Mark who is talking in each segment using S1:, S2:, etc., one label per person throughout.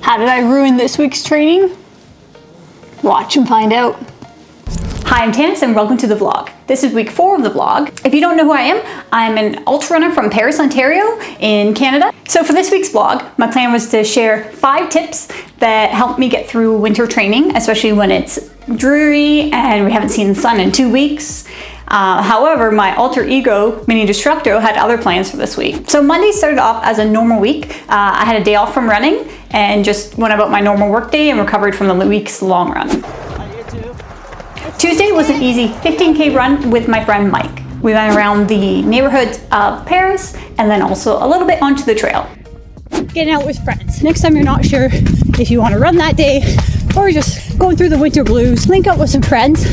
S1: How did I ruin this week's training? Watch and find out. Hi, I'm Tanis and welcome to the vlog. This is week 4 of the vlog. If you don't know who I am, I'm an ultra runner from Paris, Ontario in Canada. So for this week's vlog, my plan was to share 5 tips that help me get through winter training, especially when it's dreary and we haven't seen the sun in 2 weeks. However, my alter ego, Mini Destructo, had other plans for this week. So Monday started off as a normal week. I had a day off from running and just went about my normal work day and recovered from the week's long run. Tuesday was an easy 15K run with my friend Mike. We went around the neighborhoods of Paris and then also a little bit onto the trail.
S2: Getting out with friends. Next time you're not sure if you want to run that day or just going through the winter blues, link up with some friends.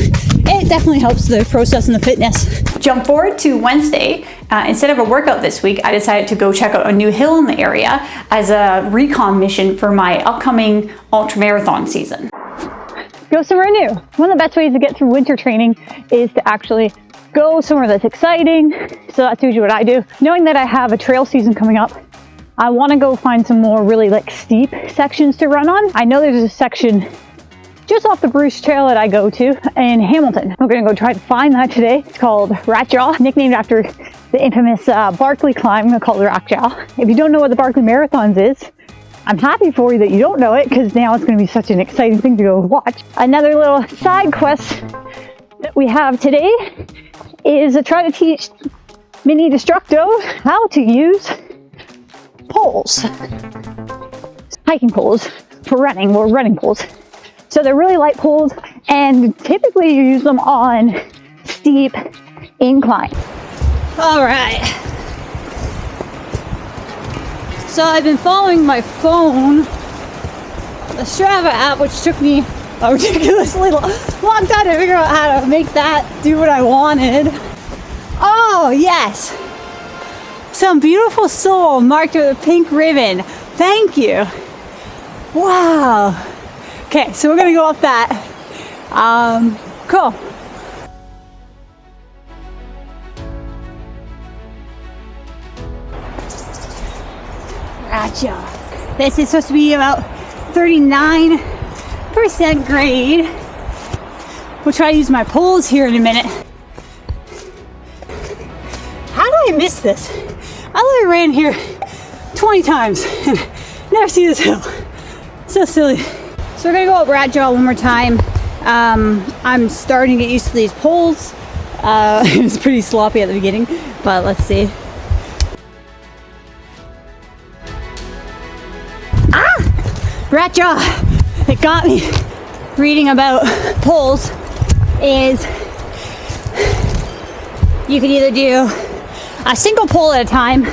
S2: It definitely helps the process and the fitness.
S1: Jump forward to Wednesday. Instead of a workout this week, I decided to go check out a new hill in the area as a recon mission for my upcoming ultra marathon season.
S2: Go somewhere new. One of the best ways to get through winter training is to actually go somewhere that's exciting. So that's usually what I do. Knowing that I have a trail season coming up, I want to go find some more really steep sections to run on. I know there's a section just off the Bruce Trail that I go to in Hamilton. We're gonna go try to find that today. It's called Rat Jaw, nicknamed after the infamous Barkley climb. I'm gonna call it Rat Jaw. If you don't know what the Barkley Marathons is, I'm happy for you that you don't know it, because now it's gonna be such an exciting thing to go watch. Another little side quest that we have today is to try to teach Mini Destructo how to use poles. Hiking poles for running, or running poles. So they're really light poles, and typically you use them on steep incline. All right. So I've been following my phone, the Strava app, which took me a ridiculously long time to figure out how to make that do what I wanted. Oh yes, some beautiful soul marked with a pink ribbon. Thank you. Wow. Okay, so we're gonna go up that. Cool. Gotcha. This is supposed to be about 39% grade. We'll try to use my poles here in a minute. How did I miss this? I literally ran here 20 times and never see this hill. So silly. So we're gonna go up Rat Jaw one more time. I'm starting to get used to these poles. It was pretty sloppy at the beginning, but let's see. Rat Jaw, it got me. Reading about poles is you can either do a single pole at a time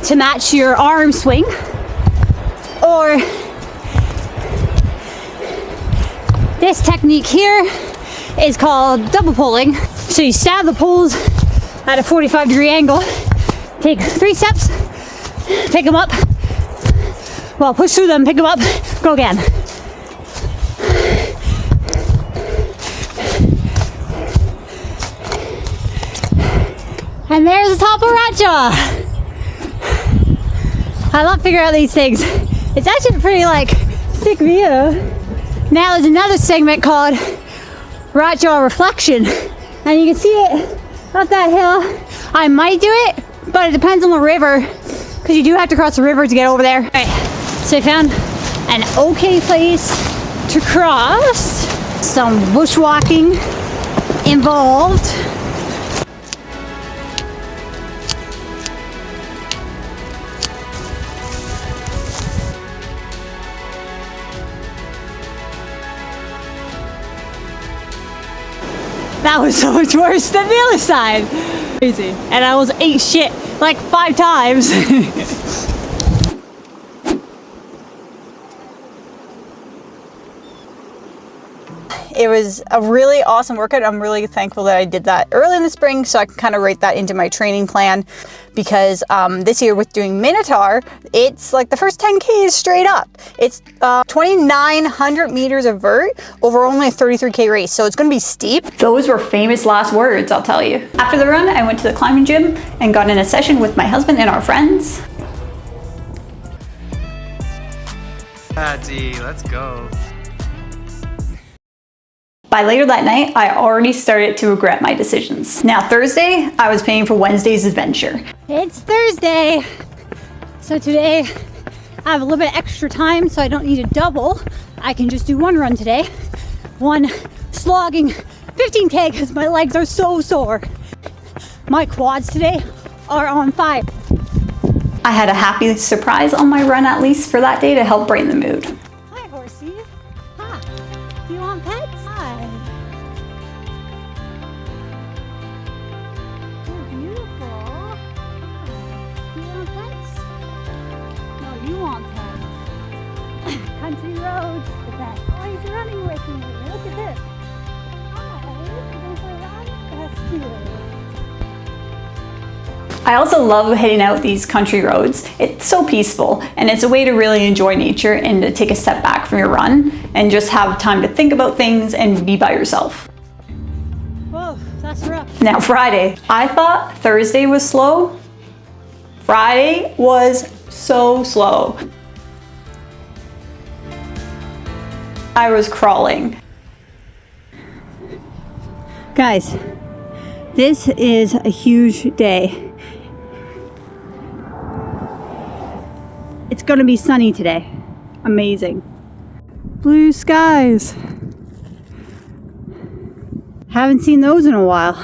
S2: to match your arm swing, or this technique here is called double poling. So you stab the poles at a 45-degree angle, take 3 steps, pick them up, well, push through them, pick them up, go again. And there's the top of Rat Jaw. I love figuring out these things. It's actually a pretty sick view. Now there's another segment called Rat Jaw Reflection, and you can see it up that hill. I might do it, but it depends on the river, because you do have to cross the river to get over there. All right. So I found an okay place to cross. Some bushwalking involved. That was so much worse than the other side. Crazy. And I almost ate shit 5 times. It was a really awesome workout. I'm really thankful that I did that early in the spring, so I can kind of write that into my training plan, because this year with doing Minotaur, it's the first 10K is straight up. It's 2,900 meters of vert over only a 33K race, so it's going to be steep. Those were famous last words, I'll tell you. After the run, I went to the climbing gym and got in a session with my husband and our friends.
S3: Patty, let's go.
S1: By later that night, I already started to regret my decisions. Now Thursday, I was paying for Wednesday's adventure.
S2: It's Thursday, so today I have a little bit extra time, so I don't need a double. I can just do one run today. One slogging 15K because my legs are so sore. My quads today are on fire.
S1: I had a happy surprise on my run at least for that day to help brighten the mood.
S2: Hi, horsey. Hi. Do you want pets? Hi. You're beautiful. Hi. Do you want pets? No, you want pets. Country roads. The pet. Oh, he's running with me. Look at this. Hi. You going for a run? That's cute.
S1: I also love heading out these country roads. It's so peaceful and it's a way to really enjoy nature and to take a step back from your run and just have time to think about things and be by yourself.
S2: Whoa, that's rough.
S1: Now Friday, I thought Thursday was slow. Friday was so slow. I was crawling. Guys, this is a huge day. It's gonna be sunny today. Amazing. Blue skies. Haven't seen those in a while.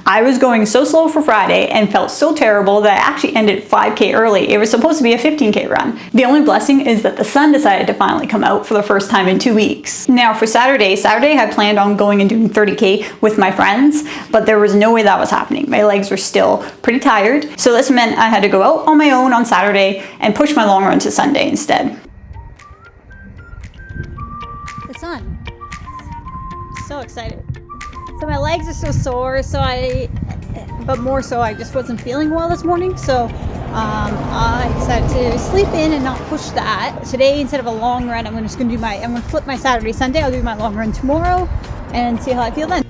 S1: I was going so slow for Friday and felt so terrible that I actually ended 5K early. It was supposed to be a 15K run. The only blessing is that the sun decided to finally come out for the first time in 2 weeks. Now for Saturday I had planned on going and doing 30K with my friends, but there was no way that was happening. My legs were still pretty tired. So this meant I had to go out on my own on Saturday and push my long run to Sunday instead.
S2: The sun. So excited. So my legs are so sore, but more so I just wasn't feeling well this morning, so I decided to sleep in and not push that. Today, instead of a long run, I'm gonna flip my Saturday, Sunday. I'll do my long run tomorrow and see how I feel then.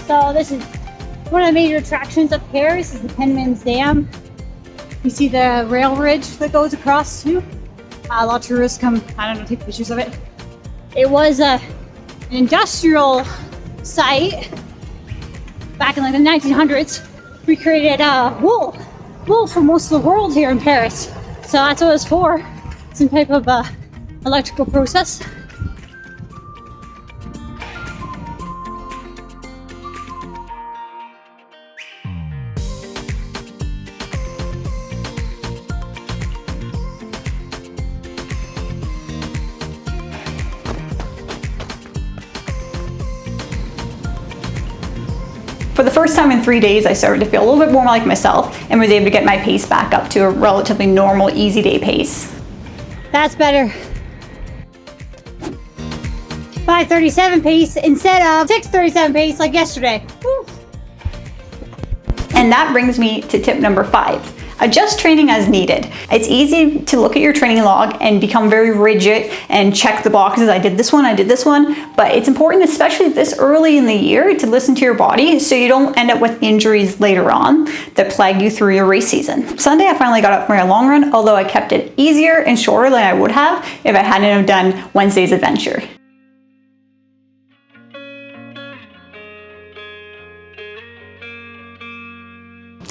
S2: So this is one of the major attractions up here. This is the Penman's Dam. You see the rail ridge that goes across too. A lot of tourists come, take pictures of it. It was an industrial site back in like the 1900s. We created wool for most of the world here in Paris. So that's what it was for. Some type of electrical process.
S1: For the first time in 3 days, I started to feel a little bit more like myself and was able to get my pace back up to a relatively normal, easy day pace.
S2: That's better. 5:37 pace instead of 6:37 pace like yesterday. Woo.
S1: And that brings me to tip number 5. Adjust training as needed. It's easy to look at your training log and become very rigid and check the boxes. I did this one, but it's important, especially this early in the year, to listen to your body so you don't end up with injuries later on that plague you through your race season. Sunday, I finally got up for my long run, although I kept it easier and shorter than I would have if I hadn't have done Wednesday's adventure.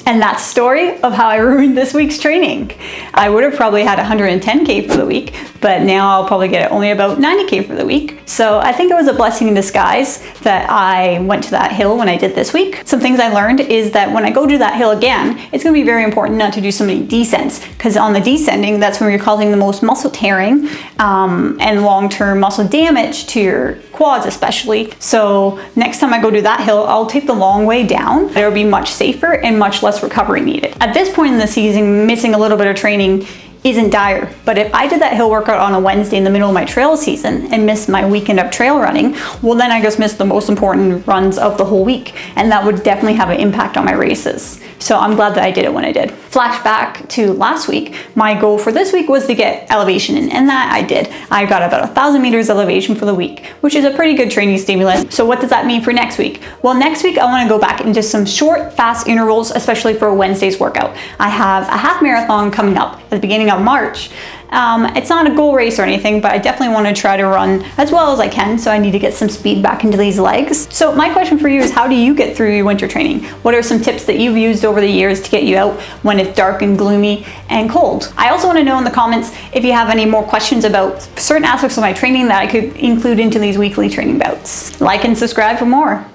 S1: And that's the story of how I ruined this week's training. I would have probably had 110K for the week, but now I'll probably get only about 90K for the week. So I think it was a blessing in disguise that I went to that hill when I did this week. Some things I learned is that when I go to that hill again, it's gonna be very important not to do so many descents, because on the descending, that's when you're causing the most muscle tearing and long-term muscle damage to your quads especially. So next time I go to that hill, I'll take the long way down. It'll be much safer and much less recovery needed. At this point in the season, missing a little bit of training isn't dire. But if I did that hill workout on a Wednesday in the middle of my trail season and missed my weekend of trail running, well then I just missed the most important runs of the whole week, and that would definitely have an impact on my races. So I'm glad that I did it when I did. Flashback to last week, my goal for this week was to get elevation in, and that I did. I got about 1,000 meters elevation for the week, which is a pretty good training stimulant. So what does that mean for next week? Well, next week I want to go back into some short, fast intervals, especially for Wednesday's workout. I have a half marathon coming up at the beginning of March. It's not a goal race or anything, but I definitely want to try to run as well as I can, so I need to get some speed back into these legs. So my question for you is, how do you get through your winter training? What are some tips that you've used over the years to get you out when it's dark and gloomy and cold? I also want to know in the comments if you have any more questions about certain aspects of my training that I could include into these weekly training bouts. Like and subscribe for more.